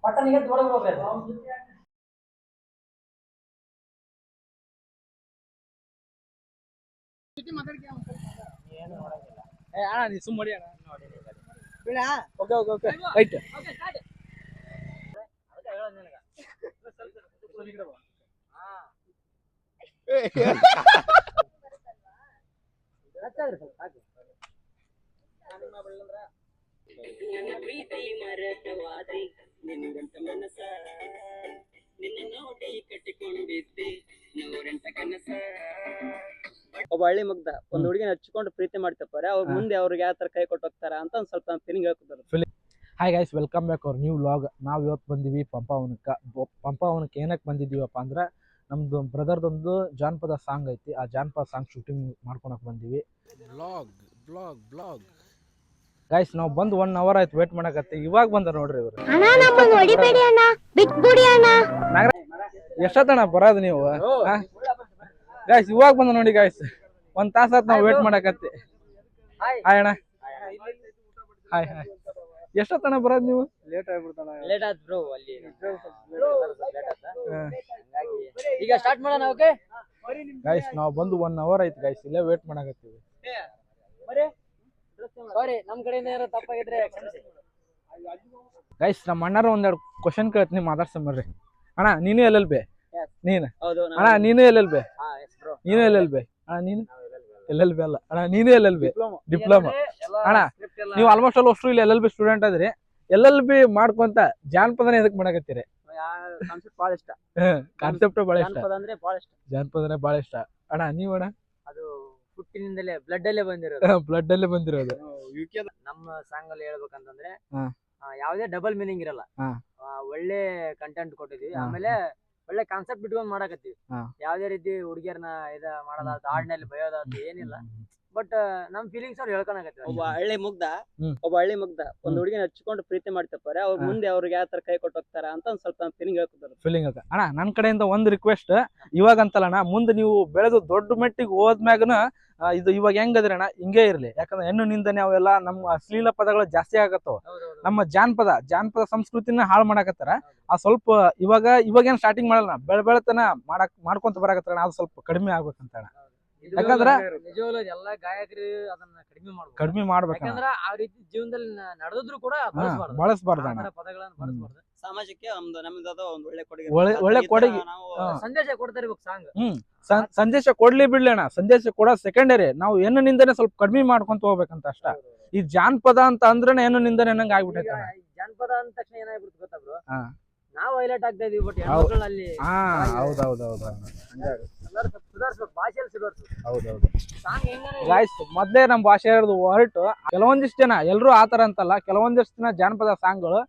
ಪಟ್ಟನಿಗೆ ತೋಡಬೇಕು ಅಣ್ಣ ನೀ ಸುಮ್ಮಡಿ ಅಣ್ಣ ಓಕೆ ಓಕೆ ಓಕೆ ರೈಟ್ ಒಬ್ಬ ಹಳ್ಳಿ ಮಗ್ದ ಒಂದ್ ಹುಡುಗಿನ ಹಚ್ಕೊಂಡು ಪ್ರೀತಿ ಮಾಡ್ತಿರ್ತಾರೆ ಅವ್ರ ಮುಂದೆ ಅವ್ರಿಗೆ ಯಾವ ತರ ಕೈ ಕೊಟ್ಟು ಹೋಗ್ತಾರ ಅಂತ ಒಂದ್ ಸ್ವಲ್ಪ ಫೀಲಿಂಗ್ ಹೇಳ್ಕೊತಾರೆ. ಹಾಯ್ ಗೈಸ್, ವೆಲ್ಕಮ್ ಬ್ಯಾಕ್ ಅವ್ರ ನ್ಯೂ ವ್ಲಾಗ್. ನಾವು ಇವತ್ತು ಬಂದಿವಿ ಪಂಪಾವನಕ್ಕೆ ಏನಕ್ಕೆ ಬಂದಿದ್ದೀವಪ್ಪ ಅಂದ್ರೆ ನಮ್ದು ಬ್ರದರ್ದೊಂದು ಜಾನಪದ ಸಾಂಗ್ ಐತಿ. ಆ ಜಾನಪದ ಸಾಂಗ್ ಶೂಟಿಂಗ್ ಮಾಡ್ಕೊಳಕ್ ಬಂದಿವಿ. ಗೈಸ್ ನಾವು ಬಂದು 1 hour ಆಯ್ತು ವೇಟ್ ಮಾಡಕತ್ತಿ. ಇವಾಗ ಬಂದ ನೋಡ್ರಿ ಇವರು. ಎಷ್ಟೊತ್ತಣ್ಣ ಬರೋದು ನೀವು? ಗೈಸ್ ಇವಾಗ ಬಂದ ನೋಡಿ ಗೈಸ್, 1 ತಾಸು ಆಯ್ತು ನಾವು ವೇಟ್ ಮಾಡಕತ್ತಿ. ಹಾಯ್ ಅಣ್ಣ. Hi hi. ಎಷ್ಟೊತ್ತಣ್ಣ ಬರೋದು ನೀವು? ಲೇಟ್ ಆಗ್ಬಿಡ್ತಾನ. ಲೇಟ್ ಆಯ್ತು ಬ್ರೋ, ಅಲ್ಲಿ ಈಗ ಸ್ಟಾರ್ಟ್ ಮಾಡೋಣ. ಓಕೆ ಗೈಸ್ ನಾವು ಬಂದು 1 hour ಆಯ್ತು ಗೈಸ್, ಇಲ್ಲೇ ವೇಟ್ ಮಾಡಕತ್ತೀವಿ. ಸಾರಿ ನಮ್ಮ ಕಡೆಯಿಂದ ಏನಾರ ತಪ್ಪಾಗಿದ್ರೆ ಗೈಸ್. ನಮ್ಮ ಅಣ್ಣಾರ ಒಂದೆರಡು ಕ್ವಶನ್ ಕೇಳ್ತೀನಿ, ಮಾತಾಡ್ಸಂಬರ್ರಿ. ಅಣ್ಣ ನೀನು LLB? ನೀನು ಅಣ್ಣ ನೀನು LLB? ನೀನು LLB ಅಣ್ಣ? ನೀನು LLB ಅಲ್ಲ ಅಣ್ಣ, ನೀನು LLB ಡಿಪ್ಲೊಮಾ ಅಣ್ಣ. ನೀವು ಆಲ್ಮೋಸ್ಟ್ ಆಲ್ ಅಷ್ಟು ಇಲ್ಲಿ LLB ಸ್ಟೂಡೆಂಟ್ ಅದ್ರಿ. LLB ಮಾಡ್ಕೊಂತ ಜಾನಪದನ ಎದಕ್ ಮಾಡಕತ್ತೀರಿ? ಕಾನ್ಸೆಪ್ಟ್ ಭಾಳ ಇಷ್ಟ. ಕಾನ್ಸೆಪ್ಟ್ ಭಾಳ ಇಷ್ಟ, ಜಾನಪದನೇ ಭಾಳ ಇಷ್ಟ ಅಣ್ಣ. ನೀವು ಅಣ್ಣ? ಅದು ಹುಟ್ಟಿನಿಂದಲೇ ಬ್ಲಡ್ ಅಲ್ಲೇ ಬಂದಿರೋದು. ನಮ್ಮ ಸಾಂಗ್ ಅಲ್ಲಿ ಹೇಳ್ಬೇಕಂತಂದ್ರೆ ಯಾವ್ದೇ ಡಬಲ್ ಮೀನಿಂಗ್ ಇರಲ್ಲ. ಒಳ್ಳೆ ಕಂಟೆಂಟ್ ಕೊಟ್ಟಿದೀವಿ. ಆಮೇಲೆ ಒಳ್ಳೆ ಕಾನ್ಸೆಪ್ಟ್ ಬಿಟ್ಕೊಂಡ್ ಮಾಡಕತ್ತೀವಿ. ಯಾವ್ದೇ ರೀತಿ ಹುಡುಗಿಯರ್ನ ಇದ ಮಾಡೋದಾದ ಹಾಡಿನಲ್ಲಿ ಬಯೋದಾದ ಏನಿಲ್ಲ. ಬಟ್ ನಮ್ ಫೀಲಿಂಗ್ಸ್ ಅವ್ರು ಹೇಳ್ಕೊಳಕತ್ತೀವಿ. ಒಬ್ಬ ಹಳ್ಳಿ ಮುಗ್ದ ಒಂದ್ ಹುಡುಗಿನ ಹಚ್ಕೊಂಡು ಪ್ರೀತಿ ಮಾಡ್ತಿರ್ತಾರೆ. ಅವ್ರ ಮುಂದೆ ಅವ್ರಿಗೆ ಯಾವ ತರ ಕೈ ಕೊಟ್ಟು ಹೋಗ್ತಾರ ಅಂತ ಒಂದ್ ಸ್ವಲ್ಪ ಫೀಲಿಂಗ್ ಹೇಳ್ಕೊತಾರೆ. ಅಣ್ಣ ನನ್ ಕಡೆಯಿಂದ ಒಂದ್ ರಿಕ್ವೆಸ್ಟ್, ಇವಾಗ ಅಂತಲ್ಲ ಮುಂದೆ ನೀವು ಬೆಳೆದು ದೊಡ್ಡ ಮಟ್ಟಿಗೆ ಹೋದ್ಮ್ಯಾಗನ ಇದು ಇವಾಗ ಹೆಂಗದ್ರಿ ಅಣ್ಣ ಹಿಂಗೇ ಇರ್ಲಿ. ಯಾಕಂದ್ರೆ ಹೆಣ್ಣು ನಿಂದನೆ ಅವೆಲ್ಲ ನಮ್ಮ ಅಶ್ಲೀಲ ಪದಗಳು ಜಾಸ್ತಿ ಆಗತ್ತವ. ನಮ್ಮ ಜಾನಪದ ಸಂಸ್ಕೃತಿನ ಹಾಳು ಮಾಡಕತ್ತಾರ. ಆ ಸ್ವಲ್ಪ ಇವಾಗೇನ್ ಸ್ಟಾರ್ಟಿಂಗ್ ಮಾಡಲ್ಲ, ಬೆಳತನ ಮಾಡ್ಕೊಂತ ಬರಾಕತ್ತಾರ. ಅದು ಸ್ವಲ್ಪ ಕಡಿಮೆ ಆಗ್ಬೇಕಂತ ಅಣ್ಣ. ಯಾಕಂದ್ರ ನಿಜವಾಗ್ಲೂ ಎಲ್ಲಾ ಗಾಯಕರು ಅದನ್ನ ಕಡಿಮೆ ಮಾಡ್ಬೇಕು. ಯಾಕಂದ್ರ ಆ ರೀತಿ ಜೀವನದಲ್ಲಿ ನಡೆದ್ರು ಕೂಡ ಬಳಸಬಾರ್ದು ಅಣ್ಣ ಪದಗಳನ್ನ ಬಳಸಬಾರ್ದು. ಸಮಾಜಕ್ಕೆ ನಮ್ದು ಒಂದು ಒಳ್ಳೆ ಕೊಡುಗೆ ಸಂದೇಶ ಕೊಡ್ತಾ ಇರ್ಬೇಕು ಸಾಂಗ್. ಸಂದೇಶ ಕೊಡ್ಲಿ ಬಿಡ್ಲಿ ಅಣ್ಣ, ಸಂದೇಶ ಕೊಡೋ ಸೆಕೆಂಡರಿ. ನಾವು ಹೆಣ್ಣು ನಿಂದನೆ ಸ್ವಲ್ಪ ಕಡಿಮೆ ಮಾಡ್ಕೊಂತ ಹೋಗ್ಬೇಕಂತ ಅಷ್ಟ. ಈ ಜಾನಪದ ಅಂತ ಅಂದ್ರೇನೆ ಹೆಣ್ಣು ನಿಂದನೆ ಅನ್ನಂಗ ಆಗ್ಬಿಟ್ಟೈತೆ. ಜಾನಪದ ಅಂದ ತಕ್ಷಣ ಏನಾಗ್ಬಿಡ್ತು ಗೊತ್ತಾ ಬ್ರೋ, ನಾವು ಹೈಲೈಟ್ ಆಗ್ತಾ ಇದೀವಿ. ಬಟ್ ಹೆಣ್ಮಕ್ಳಲ್ಲಿ ಗಾಯ್ಸ್ ಮೊದ್ಲೇ ನಮ್ ಭಾಷೆ ಇರೋದು ಹೊರಟು. ಕೆಲವೊಂದಿಷ್ಟು ಜನ, ಎಲ್ರು ಆತರ ಅಂತಲ್ಲ, ಕೆಲವೊಂದಿಷ್ಟು ಜನ ಜಾನಪದ ಸಾಂಗ್ಗಳು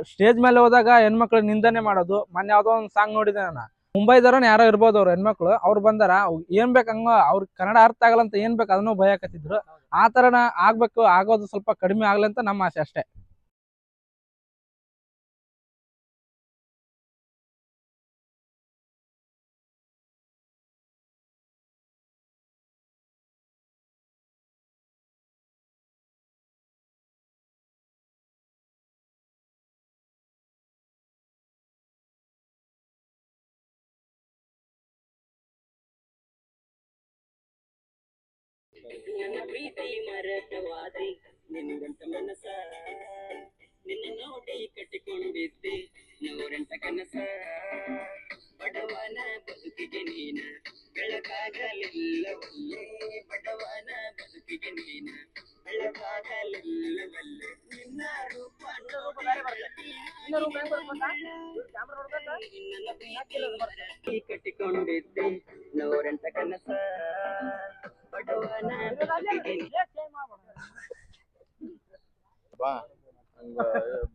ಸ್ಟೇಜ್ ಮೇಲೆ ಹೋದಾಗ ಹೆಣ್ಮಕ್ಳು ನಿಂದನೆ ಮಾಡೋದು. ಮೊನ್ನೆ ಯಾವ್ದೋ ಒಂದು ಸಾಂಗ್ ನೋಡಿದೆ ನಾನು, ಮುಂಬೈದವ್ರನ್ನ ಯಾರೋ ಇರ್ಬೋದು ಅವ್ರ ಹೆಣ್ಮಕ್ಳು, ಅವ್ರು ಬಂದಾರ ಏನ್ ಬೇಕಂಗ ಅವ್ರ ಕನ್ನಡ ಅರ್ಥ ಆಗಲ್ಲ ಅಂತ ಏನ್ ಬೇಕು ಅದನ್ನು ಭಯಕತ್ತಿದ್ರು. ಆ ತರನ ಆಗ್ಬೇಕು, ಆಗೋದು ಸ್ವಲ್ಪ ಕಡಿಮೆ ಆಗ್ಲಿ ಅಂತ ನಮ್ಮ ಆಸೆ ಅಷ್ಟೇ. ನನ್ನ ಪ್ರೀತಿ ಮರತವಾದಿ ನಿನ್ನಂತ ಮನಸ, ನಿನ್ನ ನೋಡಿ ಕಟ್ಟಿಕೊಂಡಿದ್ದೆ ನೂರಂತ ಕನಸ. ಬಡವನ ಬದುಕಿಗೆ ನೀನ ಬೆಳಕಾಗಲಿಲ್ಲವಲ್ಲೇ, ಬಡವನ ಬದುಕಿಗೆ ನೀನ ಬೆಳಕಾಗಲಿಲ್ಲವಲ್ಲೇ. ನಿನ್ನ ರೂಪ ಕಟ್ಟಿಕೊಂಡಿದ್ದೆ ನೂರಂತ ಕನಸ.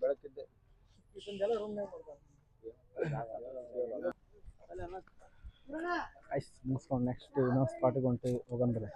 ಬೆಳಕಿದ್ದೆ ಮುಗಿಸ್ಕೊಂಡು ನೆಕ್ಸ್ಟ್ ಇನ್ನೊಂದು ಸ್ಪಾಟಿಗೆ ಹೋಗಂದ್ರೆ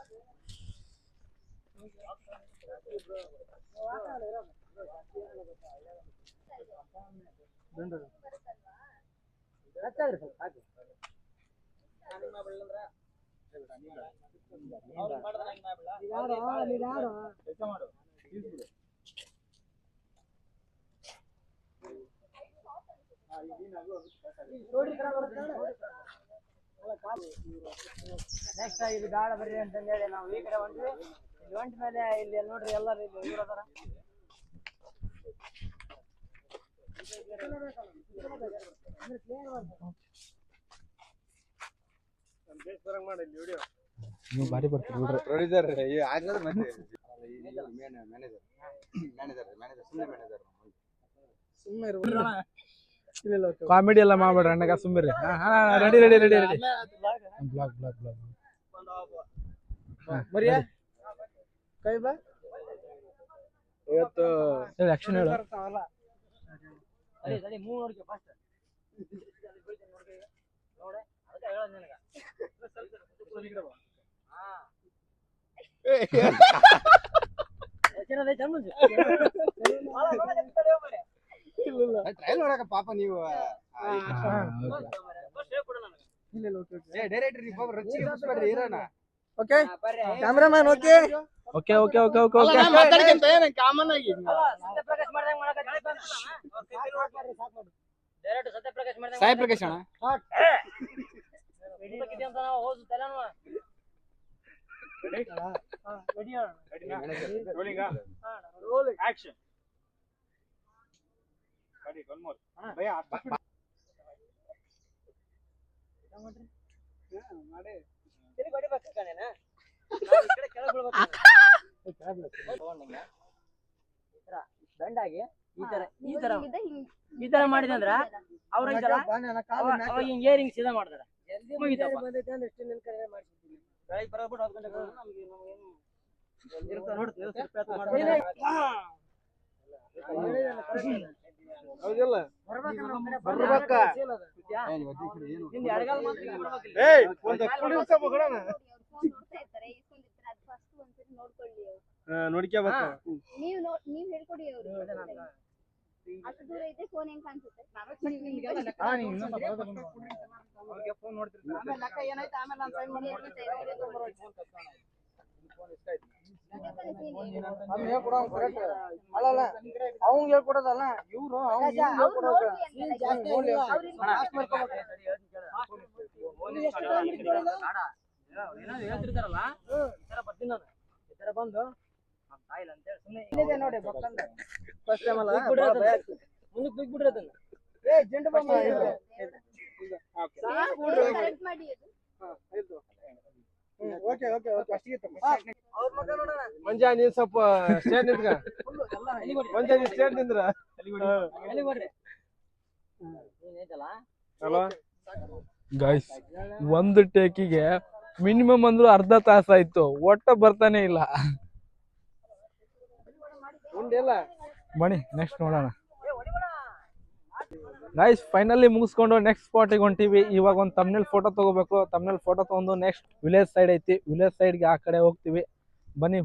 ನೆಕ್ಸ್ಟ್ ಇಲ್ಲಿ ಗಾಳ ಬರ್ರಿ ಅಂತಂದು ಹೇಳಿ ನಾವು ಈ ಕಡೆ ಹೊಂಟ್ವಿ. ಇಲ್ಲಿ ಹೊಂಟ ಮೇಲೆ ಇಲ್ಲಿ ನೋಡ್ರಿ ಎಲ್ಲರೂ ಇಲ್ಲಿ ಇವ್ರು ಅದಾರ. ನೀವು ಬಾರಿ ಬರ್ತೀರಿ ನೋಡ್ರಿ. ಪ್ರೊಡ್ಯೂಸರ್ ಆಗ್ಲದ ಮತ್ತೆ ಮ್ಯಾನೇಜರ್ ಕಾಮಿಡಿ ಎಲ್ಲ ಮಾಡ್ಬೇಡ್ರಿ ಅಣ್ಣಗ ಸುಮ್ಮಿರಿ. Ready ready ready ready blog blog blog ಮರಿಯಾ ಕೈ ಬಾ ಇವತ್ತು ಆಕ್ಷನ್ ಹೇಳು. ಸರಿ ಸರಿ ಮೂವ್ ನೋಡ್ಕೆ ಫಸ್ಟ್ ನೋಡೆ ಅದಕ್ಕೆ ಹೇಳೋದು ನಿನಗೆ. ಟ್ರಯಲ್ ನೋಡಕ ಪಾಪ ನೀವು ಡೈರೆಕ್ಟರ್ ನೀವು ರಚಿಗೆ ಮುಗಿಸ್ಬೇಡ್ರಿ ಹೀರೋನ. Okay cameraman okay okay okay okay okay okay ಮಾತಾಡ್ಕಂತ ಏನು ಕಾಮನ್ ಆಗಿ ಸತ್ಯಪ್ರಕಾಶ್ ಮಾಡ್ದಂಗ ಮಾಡಕ ಡೈರೆಕ್ಟ್ ಸತ್ಯಪ್ರಕಾಶ್ ಮಾಡ್ದಂಗ ಸಾಯಿ ಪ್ರಕಾಶ್ ಅಣ್ಣ ರೆಡಿ ಅಂತ ನಾವು ಹೋದು ತಲೆನೋ ready rolling action ready one more ಭಯ ಮಾಡಿ ತಿರುಗಿ ಹೊಡಿಬೇಕು ಕಣೇನ ನಾವು ಈ ಕಡೆ ಕೆಳಗೆ ಬೀಳಬೇಕು ತಗೊಂಡಿಂಗ ದಂಡಾಗಿ ಈ ತರ ಮಾಡಿದಂದ್ರ ಅವ್ರ ಅವಾಗ ಹಿಂಗ್ ಏರಿಂಗ್ ಸೀದಾ ಮಾಡ್ತಾರ. ಬೆಳಿಗ್ಗೆ ಬರೋಬಿಟ್ಟು 10 ಗಂಟೆಗೆ ಹೌದಿಲ್ಲ ಬರ್ಬೇಕ ಎಡಗಾಲ ನೋಡ್ಕೋಬೇಕು. ನೀವ್ ಹೇಳ್ಕೊಡಿ ಅವ್ರು ಅಷ್ಟು ದೂರ ಐತೆ ಫೋನ್ ಹೆಂಗ್ ಕಾಣಿಸುತ್ತೆ ಅವಂಗ ಹೇಳ್ಕೊಡೋದಲ್ಲ ಇವ್ರು ಹೇಳ್ತಿರ್ತಾರಲ್ಲ ಈ ತರ ಬರ್ತೀನಿ ನಾನು ಈ ತರ ಬಂದು ಆಯಿಲ್ ಅಂತ ಹೇಳಿ ಸುಮ್ಮನೆ ನೋಡಿ ಫಸ್ಟ್ ಟೈಮ್ ಅಲ್ಲ ಮುಂದಕ್ಕೆ ಬಿಟ್ಬಿಡ್ರಿ ಅದನ್ನ. ಏ ಜೆಂಡು ಬಾಂಬ್ ಕರೆಕ್ಟ್ ಮಾಡಿ ಅದು ಓಕೆ ಓಕೆ ಓಕೆ ಅಷ್ಟಿಗೆ ಅವ್ರ ಮಗ ನೋಡೋಣ ಮಂಜ ನೀನ್ ಸ್ವಲ್ಪ ಸ್ಟೇಜ್ ನಿಂತ್ಕ. ಮಂಜ ನೀನ್ ಸ್ಟೇಜ್ ನಿಂದ್ರ ಎಲ್ಲಿ ಬರ್ರಿ ನೀನೈತಲ್ಲ ಹಲೋ ಗೈಸ್ ಒಂದು ಟೇಕಿಗೆ ಮಿನಿಮಮ್ ಅಂದ್ರೂ ಅರ್ಧ ತಾಸಾಯ್ತು, ಒಟ್ಟ ಬರ್ತಾನೆ ಇಲ್ಲ. ಉಂಡಿಲ್ಲ ಬನ್ನಿ ನೆಕ್ಸ್ಟ್ ನೋಡೋಣ ಗೈಸ್. ಫೈನಲಿ ಮುಗಿಸ್ಕೊಂಡು ನೆಕ್ಸ್ಟ್ ಸ್ಪಾಟಿಗೆ ಹೊಂಟಿವಿ. ಇವಾಗ ಒಂದು ತಮ್ನೇಲ್ ಫೋಟೋ ತಗೋಬೇಕು. ತಮ್ನೇಲ್ ಫೋಟೋ ತಗೊಂಡು ನೆಕ್ಸ್ಟ್ ವಿಲೇಜ್ ಸೈಡ್ ಐತಿ, ವಿಲೇಜ್ ಸೈಡ್ಗೆ ಆ ಕಡೆ ಹೋಗ್ತೀವಿ. ಬನ್ನಿ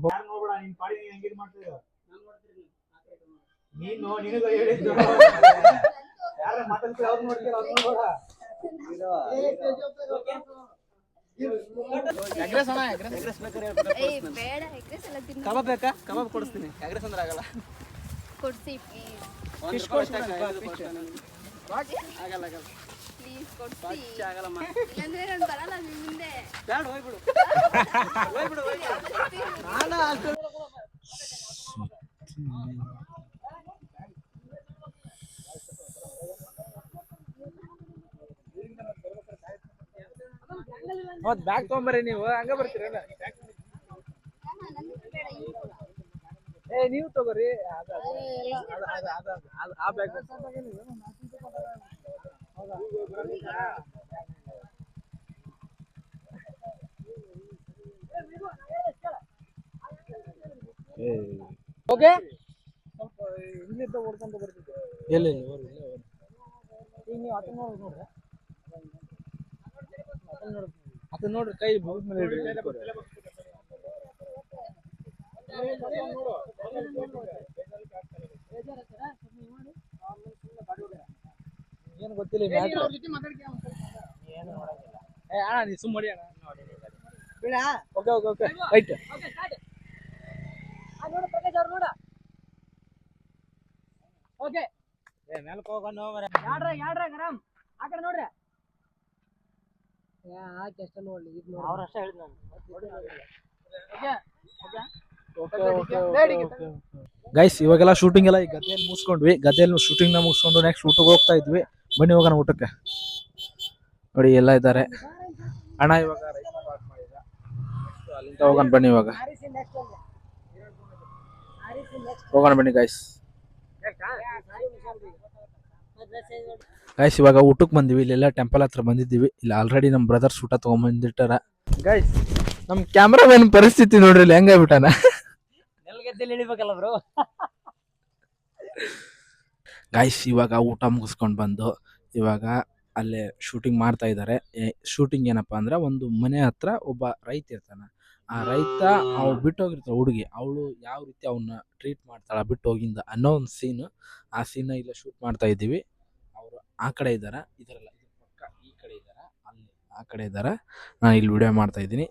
ಬೇಡ ಎಗ್ರೆಸ್ ಎಲ್ಲ ತಿನ್ನು ಕಬಾಬ್ ಬೇಕಾ? ಕಬಾಬ್ ಕೊಡಿಸ್ತೀನಿ. ಎಗ್ರೆಸ್ ಅಂದ್ರೆ ಆಗಲ್ಲ. ಕೊಡ್ಸಿ ಪ್ಲೀಸ್ ಫಿಶ್ ಕೊಡಿಸ್ತೀನಿ. ಆಗಲ್ಲ ಪ್ಲೀಸ್ ಕೊಡ್ಸಿ ಆಗಲ್ಲಮ್ಮ. ಇಲ್ಲಾಂದ್ರೆ ನಾನು ಬರಲ್ಲ ನಿಮ್ ಮುಂದೆ. ಬೇಡ ಹೋಗ್ಬಿಡು ಹೋಗ್ಬಿಡು ನಾನು ಅಷ್ಟು ಮತ್ ಬ್ಯಾಗ್ ತಗೊಂಬರ್ರಿ ನೀವು, ಹಂಗ ಬರ್ತೀರಲ್ಲ. ಬೇಡ ಏ ನೀವು ತಗೋರಿ ಆ ಬ್ಯಾಗ್. ಓಕೆ ಸ್ವಲ್ಪ ಇಲ್ಲಿಂದ ಓಡ್ಕೊಂಡು ಬರ್ತಿದ್ದೆ. ಎಲ್ಲಿ ಈಗ ನೀವು ಅದನ್ನ ನೋಡ್ರಿ, ಅದನ್ನ ನೋಡ್ರಿ, ಕೈ ಭೂಮಿ ಮೇಲೆ ಇಡ್ರಿ. ಏನು ಗೊತ್ತಿಲ್ಲ ಅಣ್ಣ, ನೀ ಸುಮ್ಮ ಮಾಡಿ ಅಣ್ಣ. Okay okay okay right. ನೋಡು ಪ್ರಕಾಶ್ ಅವ್ರು ನೋಡ ಓಕೆ ಯಾಡ್ರ ಗರಂ ಆ ಕಡೆ ನೋಡ್ರಿ ಯಾಕೆ ಅಷ್ಟ ನೋಡ್ಲಿ ಇದು ಅವ್ರ ಅಷ್ಟ ಹೇಳಿದ್ ನಾನು ಗೈಸ್ ಇವಾಗೆಲ್ಲ ಶೂಟಿಂಗ್ ಎಲ್ಲ ಈ ಗದ್ದೆಯಲ್ಲಿ ಮುಗಿಸ್ಕೊಂಡ್ವಿ. ಗದ್ದೆಯಲ್ಲಿ ಶೂಟಿಂಗ್ ನ ಮುಗಿಸ್ಕೊಂಡು ನೆಕ್ಸ್ಟ್ ಊಟಕ್ಕೆ ಹೋಗ್ತಾ ಇದ್ವಿ. ಬನ್ನಿ ಹೋಗೋಣ ಊಟಕ್ಕೆ. ನೋಡಿ ಎಲ್ಲ ಇದ್ದಾರೆ ಅಣ್ಣ. ಇವಾಗ ಅಲ್ಲಿಂದ ಹೋಗೋಣ ಬನ್ನಿ. ಇವಾಗ ಹೋಗೋಣ ಬನ್ನಿ ಗೈಸ್. ಗೈಸ್ ಇವಾಗ ಊಟಕ್ಕೆ ಬಂದಿವಿ. ಇಲ್ಲೆಲ್ಲ ಟೆಂಪಲ್ ಹತ್ರ ಬಂದಿದ್ದೀವಿ. ಇಲ್ಲಿ ಆಲ್ರೆಡಿ ನಮ್ಮ ಬ್ರದರ್ಸ್ ಊಟ ತಗೊಂಡ್ಬಂದಿಟ್ಟಾರ. ಗೈಸ್ ನಮ್ ಕ್ಯಾಮ್ರಾಮನ್ ಪರಿಸ್ಥಿತಿ ನೋಡ್ರಿ ಇಲ್ಲಿ ಹೆಂಗಾಗ್ಬಿಟ್ಟಾನ. ಇಳಿಬೇಕಲ್ಲ ಬ್ರೋ. ಗೈಸ್ ಇವಾಗ ಊಟ ಮುಗಿಸ್ಕೊಂಡು ಬಂದು ಇವಾಗ ಅಲ್ಲೇ ಶೂಟಿಂಗ್ ಮಾಡ್ತಾ ಇದ್ದಾರೆ. ಶೂಟಿಂಗ್ ಏನಪ್ಪಾ ಅಂದ್ರೆ ಒಂದು ಮನೆ ಹತ್ರ ಒಬ್ಬ ರೈತ ಇರ್ತಾನ. ಆ ರೈತ ಅವ್ಳು ಬಿಟ್ಟೋಗಿರ್ತಾಳ ಹುಡುಗಿ, ಅವಳು ಯಾವ ರೀತಿ ಅವನ್ನ ಟ್ರೀಟ್ ಮಾಡ್ತಾಳ ಬಿಟ್ಟು ಹೋಗಿಂದ ಅನ್ನೋ ಒಂದು ಸೀನ್. ಆ ಸೀನ್ ಇಲ್ಲ ಶೂಟ್ ಮಾಡ್ತಾ ಇದ್ದೀವಿ. ಅವರು ಆ ಕಡೆ ಇದ್ದಾರ, ಇದರಲ್ಲ ಪಕ್ಕ ಈ ಕಡೆ ಇದ್ದಾರ, ಅಲ್ಲಿ ಆ ಕಡೆ ಇದ್ದಾರ. ನಾನು ಇಲ್ಲಿ ವಿಡಿಯೋ ಮಾಡ್ತಾ ಇದ್ದೀನಿ.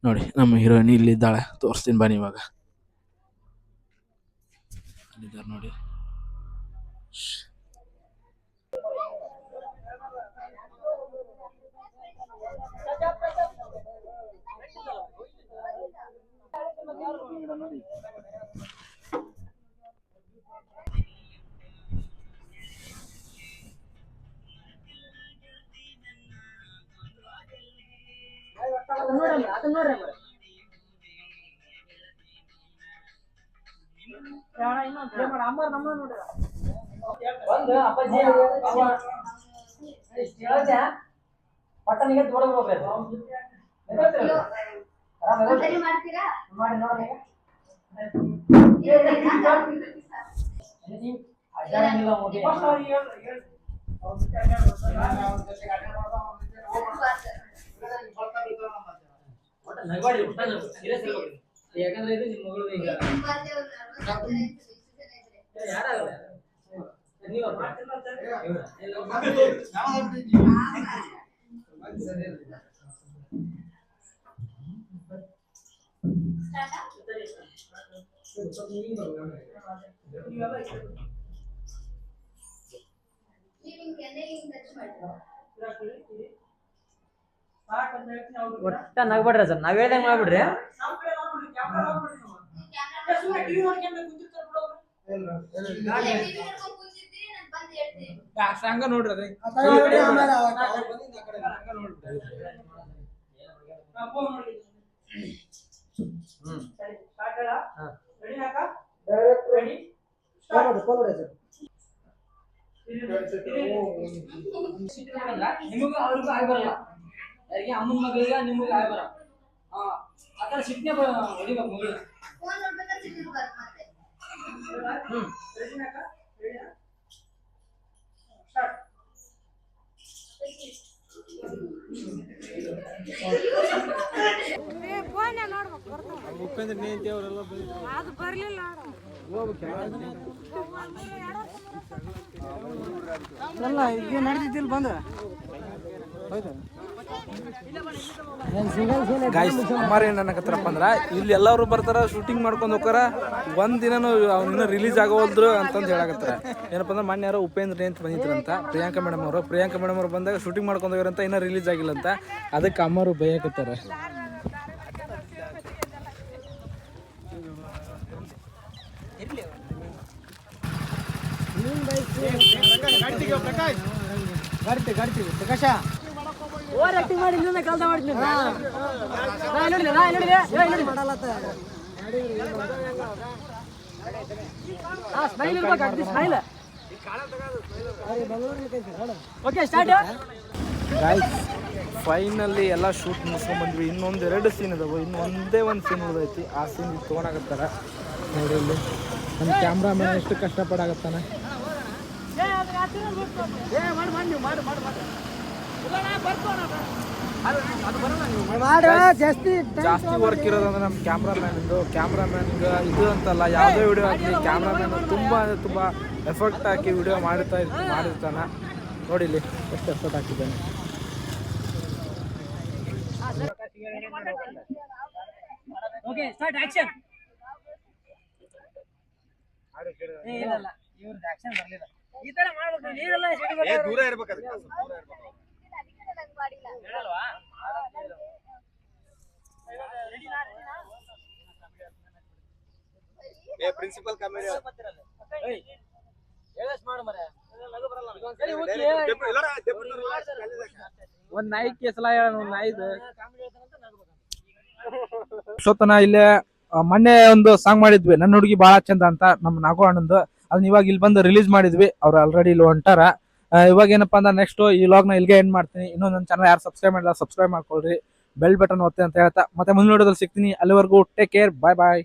ನೋಡಿ ನಮ್ಮ ಹೀರೋಯಿನ್ ಇಲ್ಲಿದ್ದಾಳೆ, ತೋರಿಸ್ತೀನಿ ಬನ್ನಿ. ಇವಾಗ ಅಲ್ಲಿದ್ದಾರೆ ನೋಡಿ. ಪಟ್ಟನಿಗೆ ದೊಡ್ಡ ಹೋಗ್ಬೇಕು ಸರಿ ಮಾಡ್ತೀರಾ? ಮಾಡಿ ನೋಡಿ. ಯಾಕಂದ್ರೆ ಇದು ನಿಮ್ಮ ಮಗಳು ಈಗ ಯಾರಾಗಲ್ಲ ನೀವು ಒಟ್ಟ ನಗ್ಬೇಡ್ರಿ ಸರ್. ನಾವ್ ಹೇಳ್ದಂಗ್ ಮಾಡ್ಬಿಡ್ರಿ. ಸಂಘ ನೋಡ್ರಿ ನಿಮಗೂ ಅವ್ರಿಗೂ ಆಗಿ ಬರಲ್ಲ. ಯಾರಿಗೆ ಅಮ್ಮನ ಮಗಳಿಗೆ ನಿಮಗೂ ಆಗಿ ಬರಲ್ಲ. ಆ ತರ ಸಿಟ್ನೆ ಹೊಡಿಬೇಕು ಮಗಳು. ಉಪೇಂದ್ರ ನೀತಿ ಅವರೆಲ್ಲ ಅದು ಬರ್ಲಿಲ್ಲ ಅಲ್ಲ ಈಗ ನಡೆದಿದ್ದಿಲ್ಲ ಬಂದ ಗಾಯ್ಸ್ ಅಮ್ಮಾರ ಏನ್ ಅನ್ನಕತ್ತಾರಪ್ಪ ಅಂದ್ರ ಇಲ್ಲಿ ಎಲ್ಲಾರು ಬರ್ತಾರ, ಶೂಟಿಂಗ್ ಮಾಡ್ಕೊಂಡ್ ಹೋಗಾರ. ಒಂದ್ ದಿನನು ಅವ್ನ ರಿಲೀಸ್ ಆಗೋಲ್ದ್ರು ಅಂತಂದ್ ಹೇಳಕತ್ತಾರ. ಏನಪ್ಪ ಅಂದ್ರೆ ಮೊನ್ನೆ ಯಾರೋ ಉಪೇಂದ್ರ ಅಂತ ಬಂದಿದ್ರಂತ, ಪ್ರಿಯಾಂಕಾ ಮೇಡಮ್ ಅವ್ರು ಬಂದಾಗ ಶೂಟಿಂಗ್ ಮಾಡ್ಕೊಂಡ್ ಹೋಗ್ಯಾರಂತ, ಇನ್ನೂ ರಿಲೀಸ್ ಆಗಿಲ್ಲ ಅಂತ. ಅದಕ್ಕೆ ಅಮ್ಮರು ಬೈಯಕತ್ತಾರ. ಪ್ರಕಾಶ ಓವರ್ ಆಕ್ಟಿಂಗ್ ಮಾಡಿ ಇನ್ನೊಂದು ಕೆಲಸ ಮಾಡ್ತೀನಿ. ಸ್ಮೈಲ್ ಇರ್ಬೇಕು, smile. Okay start. Guys finally ಎಲ್ಲ ಶೂಟ್ ಮುಗಿಸ್ಕೊಂಡ್ ಬಂದ್ವಿ. ಇನ್ನೊಂದು 2 ಸೀನ್ ಇದಾವೆ, ಇನ್ನು ಒಂದೇ ಒಂದು ಸೀನ್ ಉಳಿದೈತಿ. ಆ ಸೀನ್ ತೊಗೊಳಕತ್ತಾರ ನೋಡಿ. ಇಲ್ಲಿ ನಮ್ಮ ಕ್ಯಾಮ್ರಾಮನ್ ಎಷ್ಟು ಕಷ್ಟಪಡಾಕತ್ತಾನ. ಜಾಸ್ತಿ ವರ್ಕ್ ಇರೋದಂದ್ರೆ ನಮ್ಮ ಕ್ಯಾಮ್ರಾಮ್ಯಾನ್ಗೆ ಇದು ಅಂತಲ್ಲ, ಯಾವುದೇ ವಿಡಿಯೋ ಹಾಕಿ ಕ್ಯಾಮ್ರಾಮ್ಯಾನ್ ತುಂಬ ಅಂದರೆ ತುಂಬ ಎಫರ್ಟ್ ಹಾಕಿ ವಿಡಿಯೋ ಮಾಡಿರ್ತಾನೆ. ನೋಡಿ ಇಲ್ಲಿ ಎಷ್ಟು ಎಫರ್ಟ್ ಹಾಕಿದ್ದಾನೆ. Okay start action. ಇವ್ರದ್ದು ಆಕ್ಷನ್ ಬರ್ಲಿಲ್ಲ ಈ ತರ ಮಾಡ್ಬೇಕು ನೀರೆಲ್ಲ ದೂರ ಇರ್ಬೇಕು ಅದಕ್ಕೆ ಅದಕ್ಕೆ ನಂಗ್ ಮಾಡಿಲ್ಲ ಹೇಳಲ್ವಾ ಪ್ರಿನ್ಸಿಪಲ್ ಕಾಮಿಡಿ ಒಂದ್ ನಾಯಿ ಕೇಸಲ ಹೇಳ ಒಂದ್ ನಾಯಿದು ಸೋತನ ಇಲ್ಲೇ ಮೊನ್ನೆ ಒಂದು ಸಾಂಗ್ ಮಾಡಿದ್ವಿ ನನ್ನ ಹುಡುಗಿ ಬಹಳ ಚಂದ ಅಂತ ನಮ್ ನಾಗು ಅಣ್ಣಂದು ಅದನ್ನ ಇವಾಗ ಇಲ್ಲಿ ಬಂದು ರಿಲೀಸ್ ಮಾಡಿದ್ವಿ ಅವ್ರು ಆಲ್ರೆಡಿ ಇಲ್ಲಿ ಹೊಂಟಾರ ಇವಾಗ ಏನಪ್ಪಾ ಅಂದ್ರೆ ನೆಕ್ಸ್ಟ್ ಈ ವ್ಲಾಗ್ ನ ಇಲ್ಲಿಗೆ ಎಂಡ್ ಮಾಡ್ತೀನಿ ಇನ್ನೂ ನನ್ನ ಚಾನಲ್ ಯಾರು ಸಬ್ಸ್ಕ್ರೈಬ್ ಮಾಡಿಲ್ಲ ಸಬ್ಸ್ಕ್ರೈಬ್ ಮಾಡ್ಕೊಳ್ರಿ ಬೆಲ್ ಬಟನ್ ಒತ್ತೆ ಅಂತ ಹೇಳ್ತಾ ಮತ್ತೆ ಮುಂದಿನ ವಿಡಿಯೋದಲ್ಲಿ ಸಿಗ್ತೀನಿ ಅಲ್ಲಿವರೆಗೂ ಟೇಕ್ ಕೇರ್ ಬಾಯ್ ಬಾಯ್